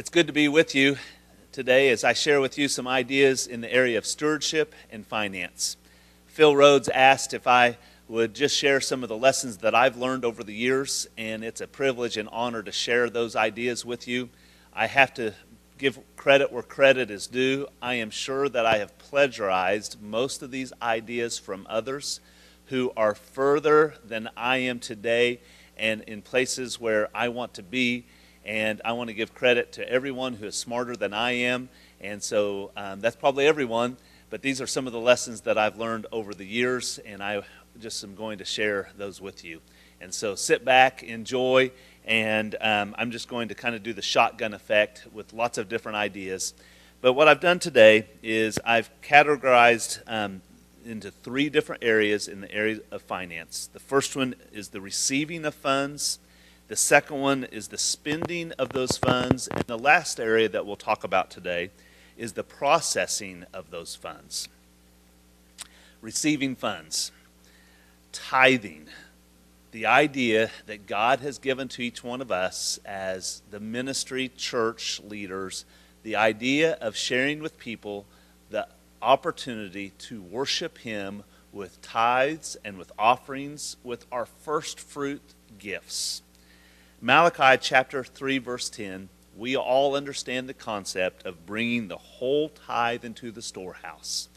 It's good to be with you today as I share with you some ideas in the area of stewardship and finance. Phil Rhodes asked if I would just share some of the lessons that I've learned over the years, and it's a privilege and honor to share those ideas with you. I have to give credit where credit is due. I am sure that I have plagiarized most of these ideas from others who are further than I am today and in places where I want to be. And I want to give credit to everyone who is smarter than I am. And so that's probably everyone. But these are some of the lessons that I've learned over the years, and I just am going to share those with you. And so sit back, enjoy, and I'm just going to kind of do the shotgun effect with lots of different ideas. But what I've done today is I've categorized into three different areas in the area of finance. The first one is the receiving of funds. The second one is the spending of those funds. And the last area that we'll talk about today is the processing of those funds. Receiving funds. Tithing. The idea that God has given to each one of us as the ministry church leaders, the idea of sharing with people the opportunity to worship Him with tithes and with offerings, with our first fruit gifts. Malachi chapter 3, verse 10, we all understand the concept of bringing the whole tithe into the storehouse.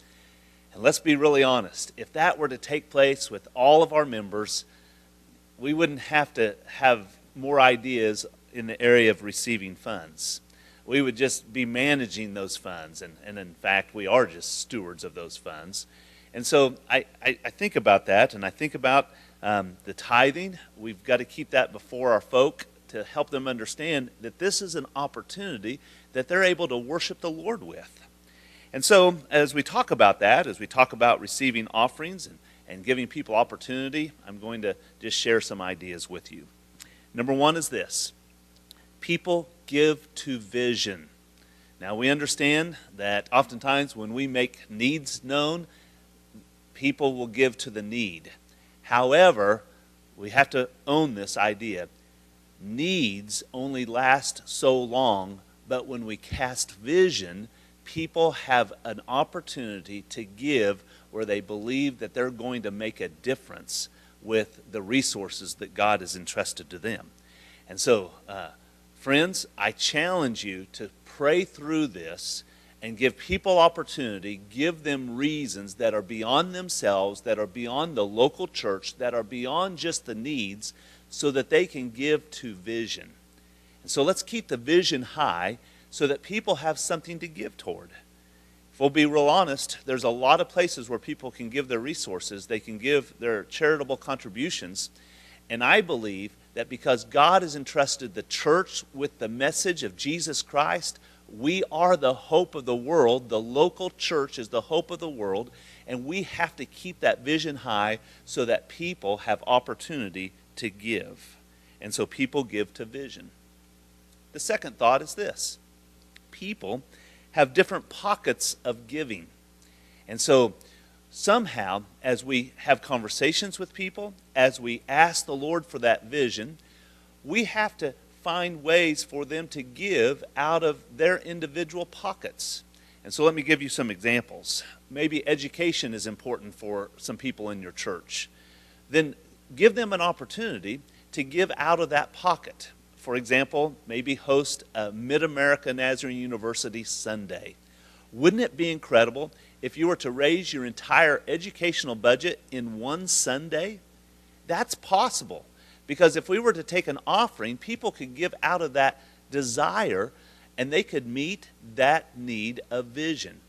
And let's be really honest, if that were to take place with all of our members, we wouldn't have to have more ideas in the area of receiving funds. We would just be managing those funds, and in fact, we are just stewards of those funds. And so I think about that, and I think about the tithing. We've got to keep that before our folk to help them understand that this is an opportunity that they're able to worship the Lord with. And so as we talk about that, as we talk about receiving offerings and giving people opportunity, I'm going to just share some ideas with you. Number one is this: people give to vision. Now we understand that oftentimes when we make needs known, people will give to the need. However, we have to own this idea. Needs only last so long, but when we cast vision, people have an opportunity to give where they believe that they're going to make a difference with the resources that God has entrusted to them. And so, friends, I challenge you to pray through this and give people opportunity, give them reasons that are beyond themselves, that are beyond the local church, that are beyond just the needs, so that they can give to vision. And so let's keep the vision high so that people have something to give toward. If we'll be real honest, there's a lot of places where people can give their resources, they can give their charitable contributions, and I believe that because God has entrusted the church with the message of Jesus Christ, we are the hope of the world. The local church is the hope of the world, and we have to keep that vision high so that people have opportunity to give. And so people give to vision. The second thought is this: people have different pockets of giving. And so somehow, as we have conversations with people, as we ask the Lord for that vision, we have to find ways for them to give out of their individual pockets. And so let me give you some examples. Maybe education is important for some people in your church. Then give them an opportunity to give out of that pocket. For example, maybe host a Mid-America Nazarene University Sunday. Wouldn't it be incredible if you were to raise your entire educational budget in one Sunday? That's possible. Because if we were to take an offering, people could give out of that desire, and they could meet that need of vision.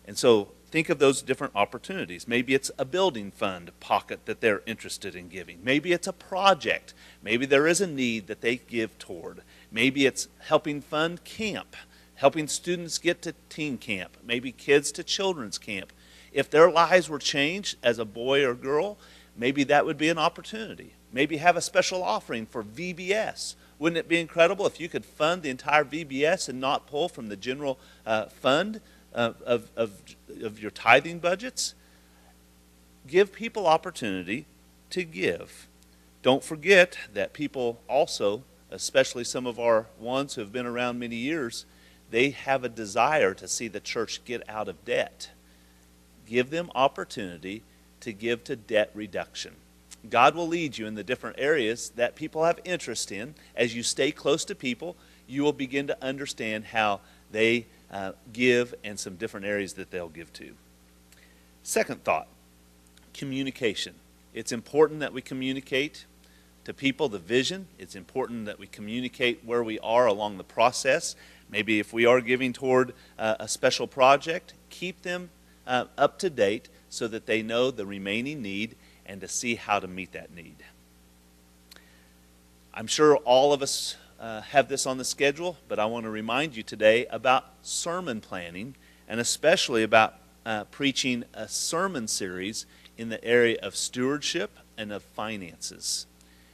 And so think of those different opportunities. Maybe it's a building fund pocket that they're interested in giving. Maybe it's a project. Maybe there is a need that they give toward. Maybe it's helping fund camp, helping students get to teen camp, maybe kids to children's camp. If their lives were changed as a boy or girl, maybe that would be an opportunity. Maybe have a special offering for VBS. Wouldn't it be incredible if you could fund the entire VBS and not pull from the general fund of your tithing budgets? Give people opportunity to give. Don't forget that people also especially some of our ones who have been around many years, they have a desire to see the church get out of debt. Give them opportunity to give to debt reduction. God will lead you in the different areas that people have interest in. As you stay close to people, you will begin to understand how they give and some different areas that they'll give to. Second thought, communication. It's important that we communicate to people the vision. It's important that we communicate where we are along the process. Maybe if we are giving toward a special project, keep them up to date so that they know the remaining need and to see how to meet that need. I'm sure all of us have this on the schedule, but I want to remind you today about sermon planning, and especially about preaching a sermon series in the area of stewardship and of finances.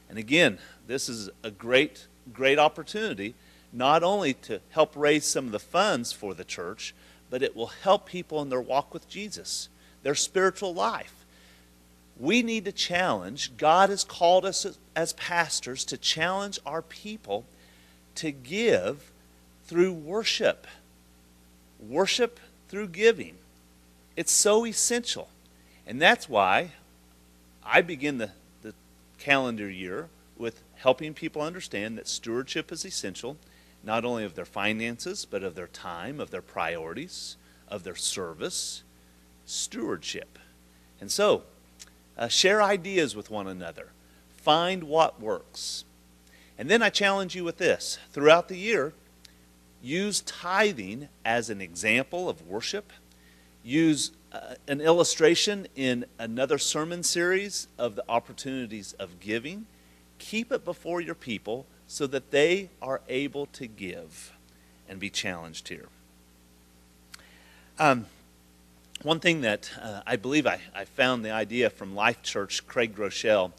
And again, this is a great opportunity, not only to help raise some of the funds for the church, but it will help people in their walk with Jesus, their spiritual life. We need to challenge. God has called us as pastors to challenge our people to give through worship. Worship through giving. It's so essential. And that's why I begin the calendar year with helping people understand that stewardship is essential, not only of their finances, but of their time, of their priorities, of their service. Stewardship. And so, share ideas with one another. Find what works. And then I challenge you with this. Throughout the year, use tithing as an example of worship. Use an illustration in another sermon series of the opportunities of giving. Keep it before your people so that they are able to give and be challenged here. One thing that I believe I found the idea from Life Church, Craig Groeschel,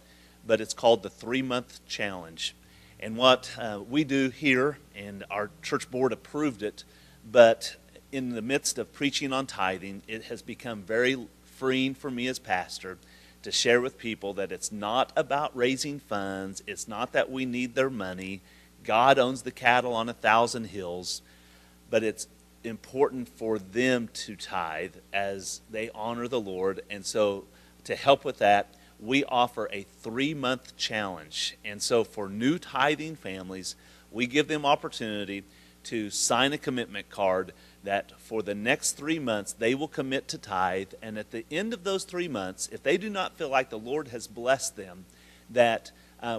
but it's called the 3-month challenge. And what we do here, and our church board approved it, but in the midst of preaching on tithing, it has become very freeing for me as pastor to share with people that it's not about raising funds. It's not that we need their money. God owns the cattle on 1,000 hills, but it's important for them to tithe as they honor the Lord. And so to help with that, we offer a 3-month challenge. And so for new tithing families, we give them opportunity to sign a commitment card that for the next 3 months they will commit to tithe. And at the end of those 3 months, if they do not feel like the Lord has blessed them, that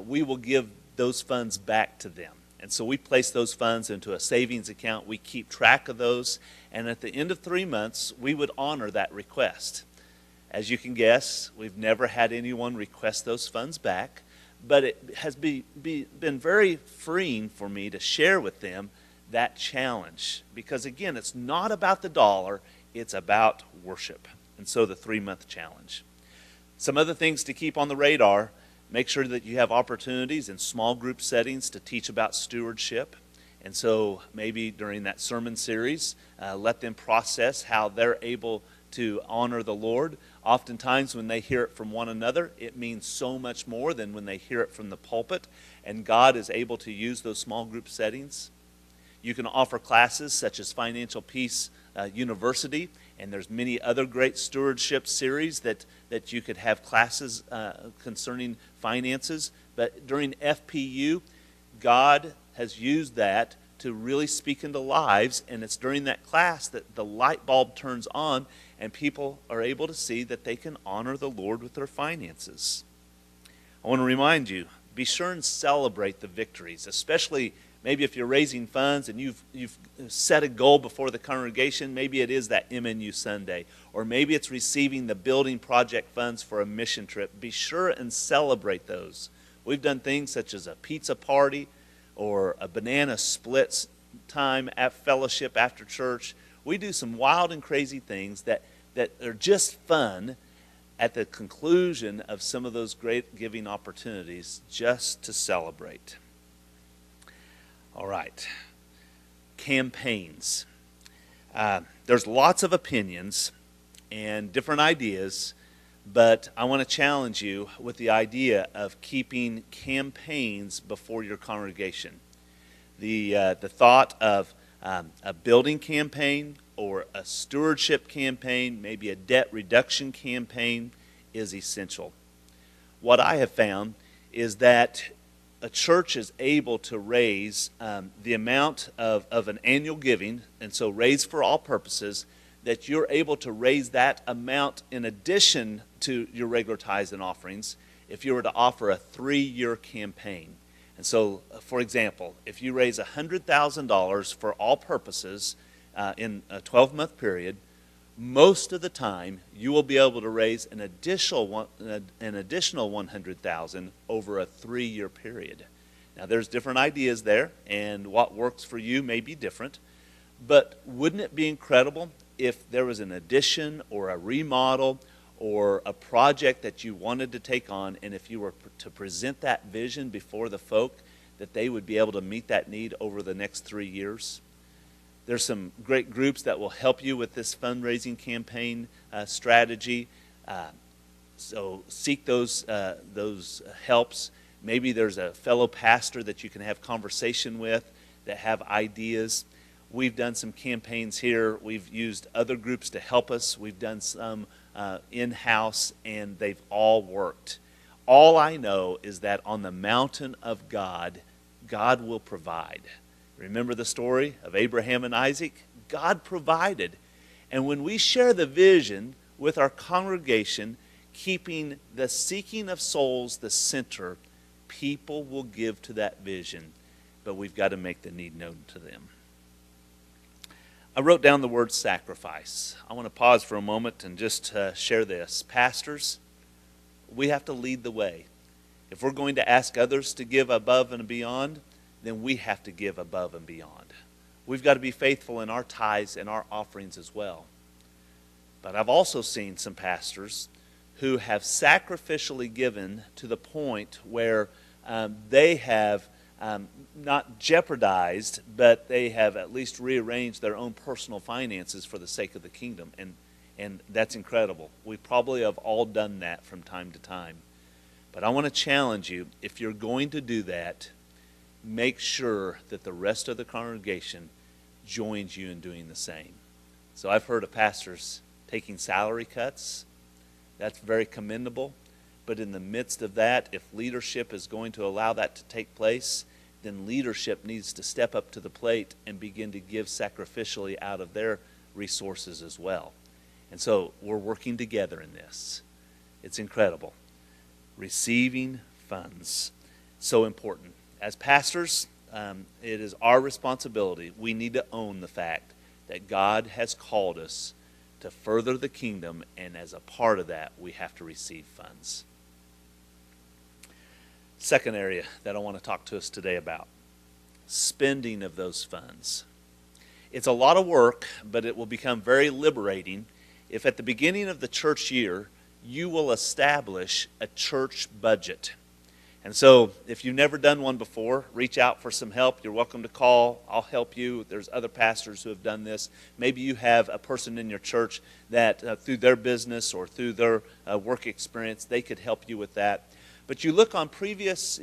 we will give those funds back to them. And so we place those funds into a savings account. We keep track of those. And at the end of 3 months, we would honor that request. As you can guess, we've never had anyone request those funds back. But it has been very freeing for me to share with them that challenge. Because again, it's not about the dollar. It's about worship. And so the 3-month challenge. Some other things to keep on the radar. Make sure that you have opportunities in small group settings to teach about stewardship. And so maybe during that sermon series, let them process how they're able to honor the Lord. Oftentimes when they hear it from one another, it means so much more than when they hear it from the pulpit. And God is able to use those small group settings. You can offer classes such as Financial Peace University, and there's many other great stewardship series that you could have classes concerning finances. But during FPU, God has used that to really speak into lives, and it's during that class that the light bulb turns on and people are able to see that they can honor the Lord with their finances. I want to remind you, be sure and celebrate the victories, especially maybe if you're raising funds and you've set a goal before the congregation. Maybe it is that MNU Sunday, or maybe it's receiving the building project funds for a mission trip. Be sure and celebrate those. We've done things such as a pizza party or a banana splits time at fellowship after church. We do some wild and crazy things that are just fun at the conclusion of some of those great giving opportunities, just to celebrate. All right, campaigns. There's lots of opinions and different ideas, But I want to challenge you with the idea of keeping campaigns before your congregation. The thought of a building campaign or a stewardship campaign, maybe a debt reduction campaign, is essential. What I have found is that a church is able to raise the amount of an annual giving, and so raise for all purposes, that you're able to raise that amount in addition to your regular tithes and offerings if you were to offer a 3-year campaign. And so, for example, if you raise $100,000 for all purposes in a 12-month period, most of the time you will be able to raise an additional $100,000 over a 3-year period. Now, there's different ideas there, and what works for you may be different. But wouldn't it be incredible if there was an addition or a remodel or a project that you wanted to take on, and if you were to present that vision before the folk, that they would be able to meet that need over the next 3 years? There's some great groups that will help you with this fundraising campaign strategy. So seek those helps. Maybe there's a fellow pastor that you can have conversation with that have ideas. We've done some campaigns here. We've used other groups to help us. We've done some in-house, and they've all worked. All I know is that on the mountain of God, God will provide. Remember the story of Abraham and Isaac? God provided. And when we share the vision with our congregation, keeping the seeking of souls the center, people will give to that vision. But we've got to make the need known to them. I wrote down the word sacrifice. I want to pause for a moment and just share this. Pastors, we have to lead the way. If we're going to ask others to give above and beyond, then we have to give above and beyond. We've got to be faithful in our tithes and our offerings as well. But I've also seen some pastors who have sacrificially given to the point where they have not jeopardized, but they have at least rearranged their own personal finances for the sake of the kingdom. And that's incredible. We probably have all done that from time to time. But I want to challenge you, if you're going to do that, make sure that the rest of the congregation joins you in doing the same. So I've heard of pastors taking salary cuts. That's very commendable. But in the midst of that, if leadership is going to allow that to take place, then leadership needs to step up to the plate and begin to give sacrificially out of their resources as well. And so we're working together in this. It's incredible. Receiving funds, so important. As pastors, it is our responsibility. We need to own the fact that God has called us to further the kingdom, and as a part of that, we have to receive funds. Second area that I want to talk to us today about, spending of those funds. It's a lot of work, but it will become very liberating if at the beginning of the church year, you will establish a church budget. And so if you've never done one before, reach out for some help. You're welcome to call. I'll help you. There's other pastors who have done this. Maybe you have a person in your church that through their business or through their work experience, they could help you with that. But you look at previous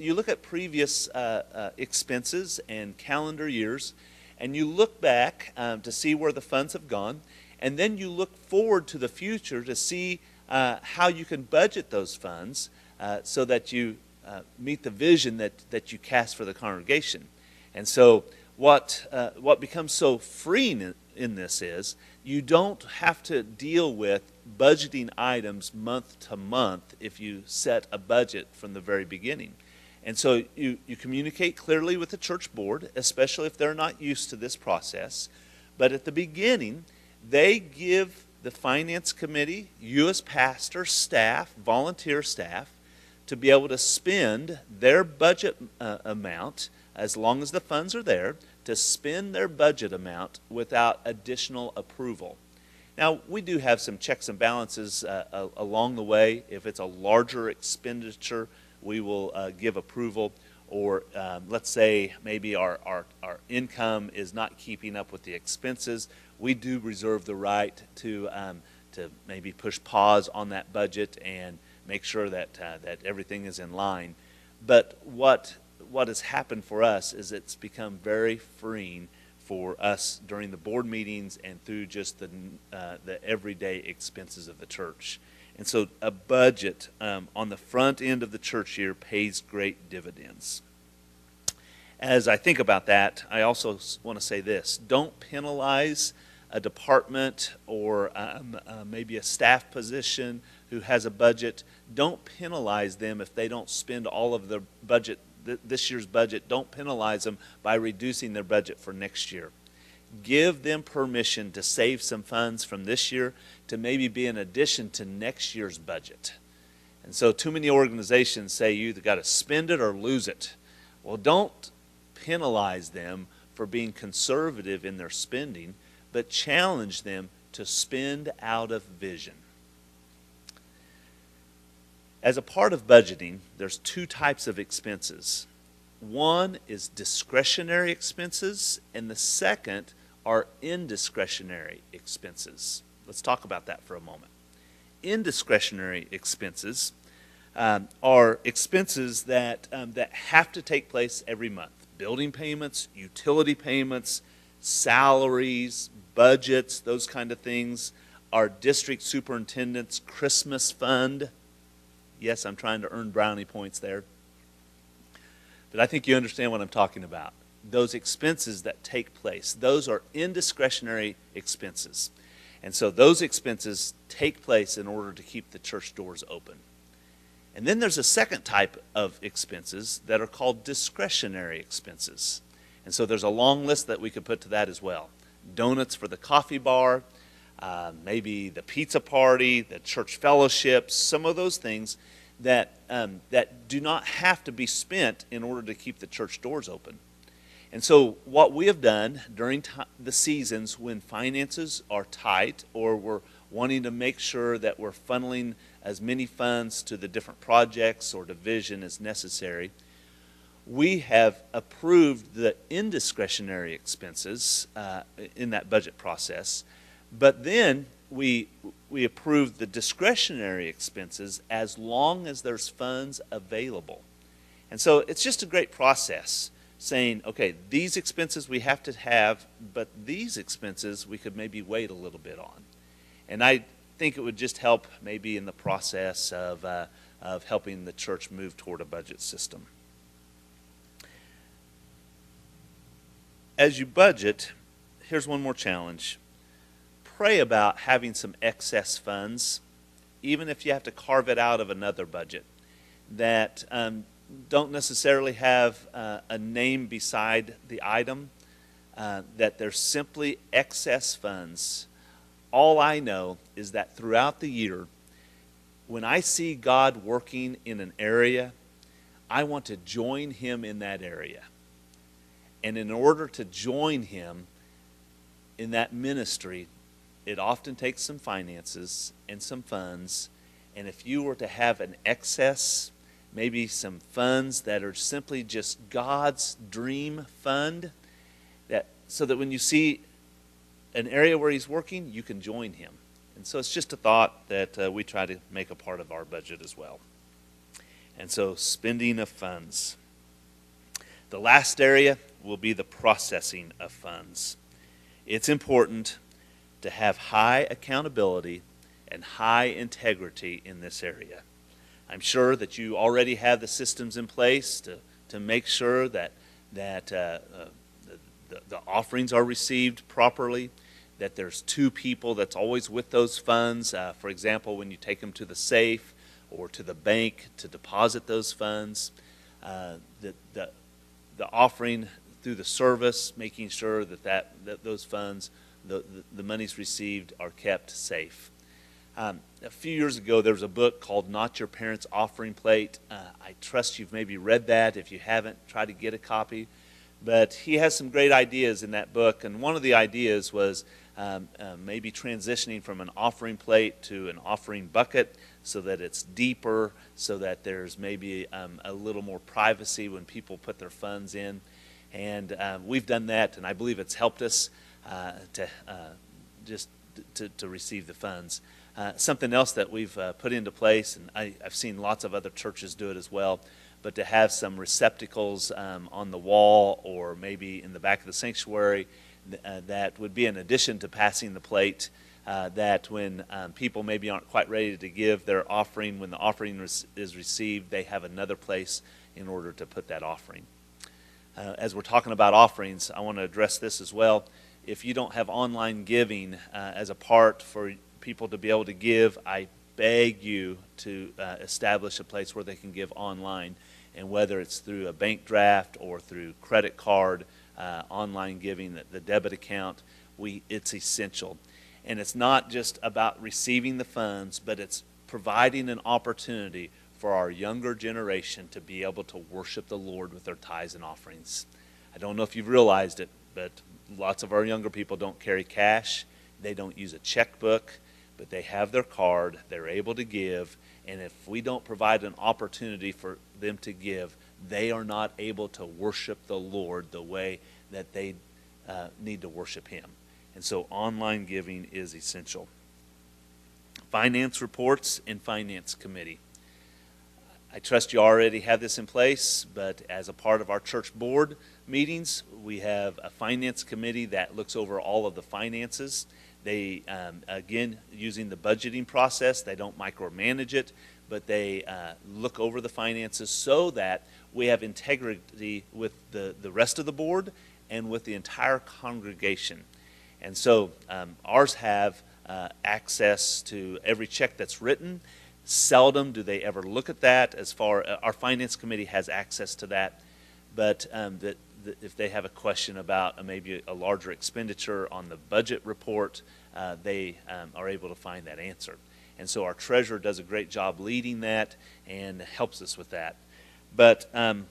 expenses and calendar years, and you look back to see where the funds have gone, and then you look forward to the future to see how you can budget those funds so that you meet the vision that you cast for the congregation. And so what becomes so freeing in this is you don't have to deal with budgeting items month to month if you set a budget from the very beginning. And so you communicate clearly with the church board, especially if they're not used to this process. But at the beginning, they give the finance committee, you as pastor, staff, volunteer staff, to be able to spend their budget amount, as long as the funds are there, to spend their budget amount without additional approval. Now, we do have some checks and balances along the way. If it's a larger expenditure, we will give approval. Or let's say maybe our income is not keeping up with the expenses. We do reserve the right to maybe push pause on that budget and make sure that everything is in line. But what has happened for us is it's become very freeing for us during the board meetings and through just the everyday expenses of the church. And so a budget on the front end of the church year pays great dividends. As I think about that, I also want to say this: don't penalize a department or maybe a staff position who has a budget. Don't penalize them if they don't spend all of their budget, this year's budget. Don't penalize them by reducing their budget for next year. Give them permission to save some funds from this year to maybe be in addition to next year's budget. And so too many organizations say you either got to spend it or lose it. Well, don't penalize them for being conservative in their spending, but challenge them to spend out of vision. As a part of budgeting, there's two types of expenses. One is discretionary expenses, and the second are indiscretionary expenses. Let's talk about that for a moment. Indiscretionary expenses are expenses that have to take place every month. Building payments, utility payments, salaries, budgets, those kind of things. Our district superintendent's Christmas fund. Yes, I'm trying to earn brownie points there. But I think you understand what I'm talking about. Those expenses that take place, those are indiscretionary expenses. And so those expenses take place in order to keep the church doors open. And then there's a second type of expenses that are called discretionary expenses. And so there's a long list that we could put to that as well. Donuts for the coffee bar, maybe the pizza party, the church fellowships, some of those things that do not have to be spent in order to keep the church doors open. And so what we have done during the seasons when finances are tight, or we're wanting to make sure that we're funneling as many funds to the different projects or division as necessary, we have approved the indiscretionary expenses in that budget process, but then we approve the discretionary expenses as long as there's funds available. And so it's just a great process, saying, okay, these expenses we have to have, but these expenses we could maybe wait a little bit on. And I think it would just help maybe in the process of helping the church move toward a budget system. As you budget, here's one more challenge. Pray about having some excess funds, even if you have to carve it out of another budget, that don't necessarily have a name beside the item, that there's simply excess funds. All I know is that throughout the year, when I see God working in an area, I want to join Him in that area. And in order to join Him in that ministry, it often takes some finances and some funds. And if you were to have an excess, maybe some funds that are simply just God's dream fund, so that when you see an area where He's working, you can join Him. And so it's just a thought that we try to make a part of our budget as well. And so spending of funds. The last area will be the processing of funds. It's important to have high accountability and high integrity in this area. I'm sure that you already have the systems in place to make sure that the offerings are received properly, that there's two people that's always with those funds. For example, when you take them to the safe or to the bank to deposit those funds, the offering through the service, making sure that those funds, the monies received, are kept safe. A few years ago, there was a book called Not Your Parents' Offering Plate. I trust you've maybe read that. If you haven't, try to get a copy. But he has some great ideas in that book, and one of the ideas was maybe transitioning from an offering plate to an offering bucket so that it's deeper, so that there's maybe a little more privacy when people put their funds in. And we've done that, and I believe it's helped us to receive the funds. Something else that we've put into place, and I've seen lots of other churches do it as well, but to have some receptacles on the wall or maybe in the back of the sanctuary that would be in addition to passing the plate, that when people maybe aren't quite ready to give their offering, when the offering is received, they have another place in order to put that offering. As we're talking about offerings, I want to address this as well. If you don't have online giving as a part for people to be able to give, I beg you to establish a place where they can give online. And whether it's through a bank draft or through credit card, online giving, the debit account, it's essential. And it's not just about receiving the funds, but it's providing an opportunity for our younger generation to be able to worship the Lord with their tithes and offerings. I don't know if you've realized it, but lots of our younger people don't carry cash. They don't use a checkbook, but they have their card. They're able to give. And if we don't provide an opportunity for them to give, they are not able to worship the Lord the way that they need to worship Him. And so online giving is essential. Finance reports and finance committee. I trust you already have this in place, but as a part of our church board meetings, we have a finance committee that looks over all of the finances. They, again, using the budgeting process, they don't micromanage it, but they look over the finances so that we have integrity with the rest of the board and with the entire congregation. And so ours have access to every check that's written. Seldom do they ever look at that. Our finance committee has access to that, but if they have a question about maybe a larger expenditure on the budget report, they are able to find that answer. And so our treasurer does a great job leading that and helps us with that. But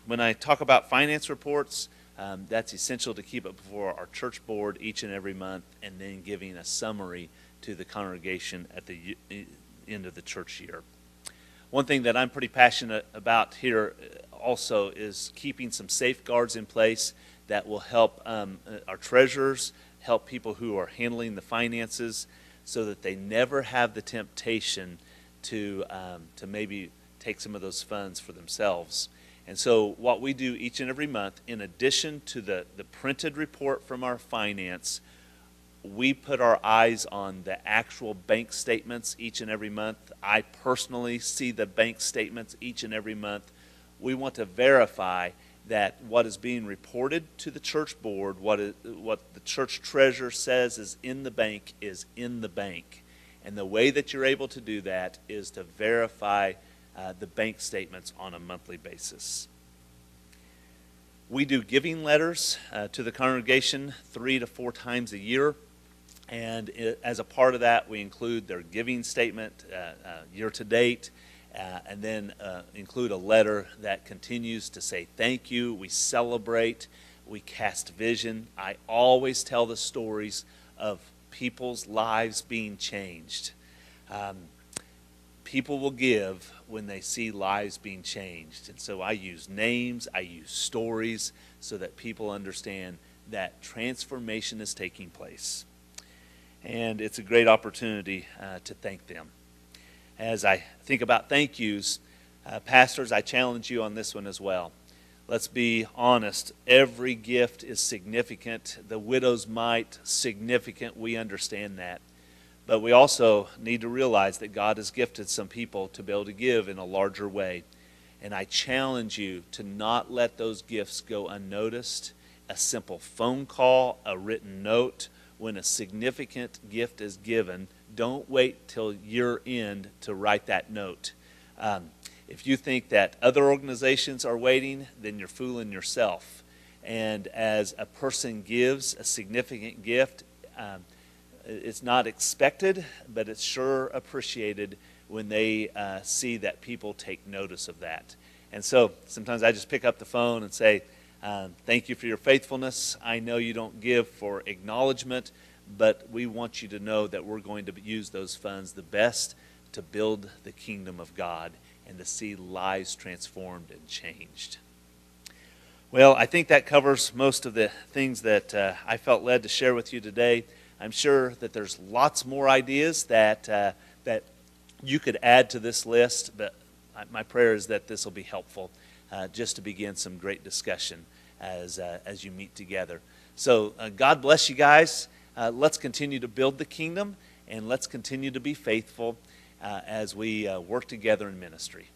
when I talk about finance reports, that's essential to keep it before our church board each and every month, and then giving a summary to the congregation at the end of the church year. One thing that I'm pretty passionate about here also is keeping some safeguards in place that will help our treasurers, help people who are handling the finances, so that they never have the temptation to maybe take some of those funds for themselves. And so what we do each and every month, in addition to the printed report from our finance, we put our eyes on the actual bank statements each and every month. I personally see the bank statements each and every month. We want to verify that what is being reported to the church board, what the church treasurer says is in the bank is in the bank. And the way that you're able to do that is to verify the bank statements on a monthly basis. We do giving letters to the congregation 3 to 4 times a year. And as a part of that, we include their giving statement year to date, and then include a letter that continues to say thank you. We celebrate, we cast vision. I always tell the stories of people's lives being changed. People will give when they see lives being changed. And so I use names, I use stories so that people understand that transformation is taking place. And it's a great opportunity to thank them. As I think about thank yous, pastors, I challenge you on this one as well. Let's be honest. Every gift is significant. The widow's mite, significant. We understand that. But we also need to realize that God has gifted some people to be able to give in a larger way. And I challenge you to not let those gifts go unnoticed. A simple phone call, a written note, when a significant gift is given, don't wait till year end to write that note. If you think that other organizations are waiting, then you're fooling yourself. And as a person gives a significant gift, it's not expected, but it's sure appreciated when they see that people take notice of that. And so sometimes I just pick up the phone and say, thank you for your faithfulness. I know you don't give for acknowledgement, but we want you to know that we're going to use those funds the best to build the kingdom of God and to see lives transformed and changed. Well, I think that covers most of the things that I felt led to share with you today. I'm sure that there's lots more ideas that that you could add to this list, but my prayer is that this will be helpful just to begin some great discussion as you meet together. So God bless you guys. Let's continue to build the kingdom, and let's continue to be faithful as we work together in ministry.